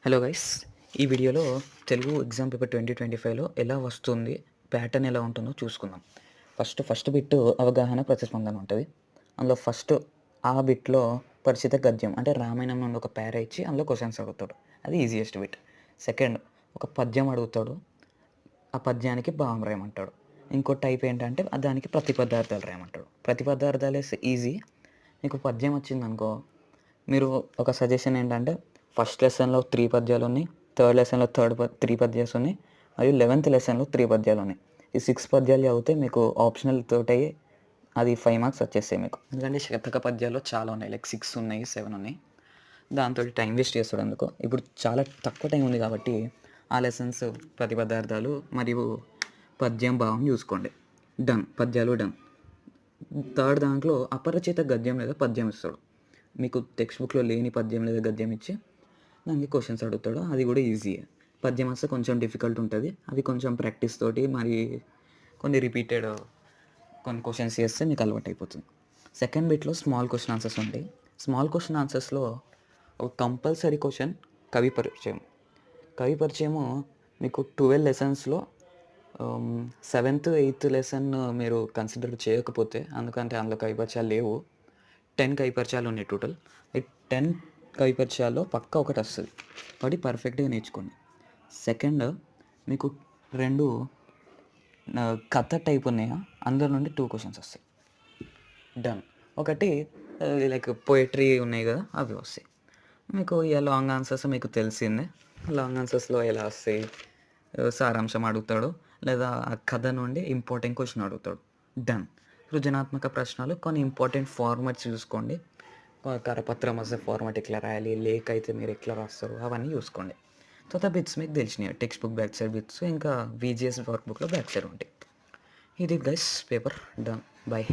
Hello guys, ఈ వీడియోలో Telugu exam paper 2025లో ఎలా వస్తుంది, ప్యాటర్న్ ఎలా ఉంటుందో చూసుకుందాం. ఫస్ట్ బిట్ అవగాహన ప్రతిస్పందన ఉంటుంది. అందులో ఫస్ట్ ఆ బిట్లో పరిచిత గద్యం అంటే రామాయణం నుండి ఒక పేర ఇచ్చి అందులో క్వశ్చన్స్ అడుగుతాడు. అది ఈజియెస్ట్ బిట్. సెకండ్, ఒక పద్యం అడుగుతాడు, ఆ పద్యానికి భావం రాయమంటాడు. ఇంకో టైప్ ఏంటంటే దానికి ప్రతిపదార్థాలు రాయమంటాడు. ప్రతిపదార్థాలు ఈజీ. మీకు పద్యం వచ్చిందనుకో, మీరు ఒక సజెషన్ ఏంటంటే ఫస్ట్ లెసన్లో 3 పద్యాలు ఉన్నాయి, థర్డ్ లెసన్లో 3 పద్యాలు ఉన్నాయి, మరియు 11th లెసన్లో 3 పద్యాలు ఉన్నాయి. ఈ 6 పద్యాలు చదివితే మీకు ఆప్షనల్ తోటి అది 5 మార్క్స్ వచ్చేస్తాయి మీకు. ఎందుకంటే శతక పద్యాలు చాలా ఉన్నాయి, లైక్ 6 ఉన్నాయి, 7 ఉన్నాయి. దాంతో టైం వేస్ట్ చేస్తాడు అందుకు. ఇప్పుడు చాలా తక్కువ టైం ఉంది కాబట్టి ఆ లెసన్స్ ప్రతిపదార్థాలు మరియు పద్యం భావం చూసుకోండి. డన్, పద్యాలు డన్. థర్డ్ దాంట్లో అపరిచిత గద్యం లేదా పద్యం ఇస్తాడు. మీకు టెక్స్ట్ బుక్లో లేని పద్యం లేదా గద్యం ఇచ్చి దానికి క్వశ్చన్స్ అడుగుతాడు. అది కూడా ఈజీయే. పద్యం వస్తే కొంచెం డిఫికల్ట్ ఉంటుంది. అవి కొంచెం ప్రాక్టీస్ తోటి మరి కొన్ని రిపీటెడ్ కొన్ని క్వశ్చన్స్ చేస్తే మీకు అలవాటు అయిపోతుంది. సెకండ్ బిట్లో స్మాల్ క్వశ్చన్ ఆన్సర్స్ ఉంటాయి. స్మాల్ క్వశ్చన్ ఆన్సర్స్లో ఒక కంపల్సరీ క్వశ్చన్ కవి పరిచయం. కవి పరిచయము మీకు 12 లెసన్స్లో 7th 8th లెసన్ మీరు కన్సిడర్ చేయకపోతే, ఎందుకంటే అందులో కవి పరిచయాలు లేవు. 10 కవి పరిచయాలు ఉన్నాయి టోటల్. ఈ 10 కవి పరిచయాల్లో పక్కా ఒకటి వస్తుంది, కాబట్టి పర్ఫెక్ట్గా నేర్చుకోండి. సెకండ్, మీకు 2 కథ టైప్ ఉన్నాయా, అందులో నుండి 2 క్వశ్చన్స్ వస్తాయి. డన్. ఒకటి లైక్ పోయిటరీ ఉన్నాయి కదా, అవి వస్తాయి. మీకు ఇక లాంగ్ ఆన్సర్స్ మీకు తెలిసిందే. లాంగ్ ఆన్సర్స్లో ఎలా వస్తాయి, సారాంశం అడుగుతాడు, లేదా ఆ కథ నుండి ఇంపార్టెంట్ క్వశ్చన్ అడుగుతాడు. డన్. సృజనాత్మక ప్రశ్నలు కొన్ని ఇంపార్టెంట్ ఫార్మాట్స్ చూసుకోండి. కరపత్రం వస్తే ఫార్మాట్ ఎట్లా రాయాలి, లేఖ అయితే మీరు ఎట్లా రాస్తారు, అవన్నీ చూసుకోండి. తర్వాత బిట్స్ మీకు తెలిసినాయి, text book back side bits, ఇంకా VGS వర్క్ బుక్లో బ్యాక్ సైడ్ ఉంటాయి. ఇది గైస్ పేపర్ డన్. బాయ్.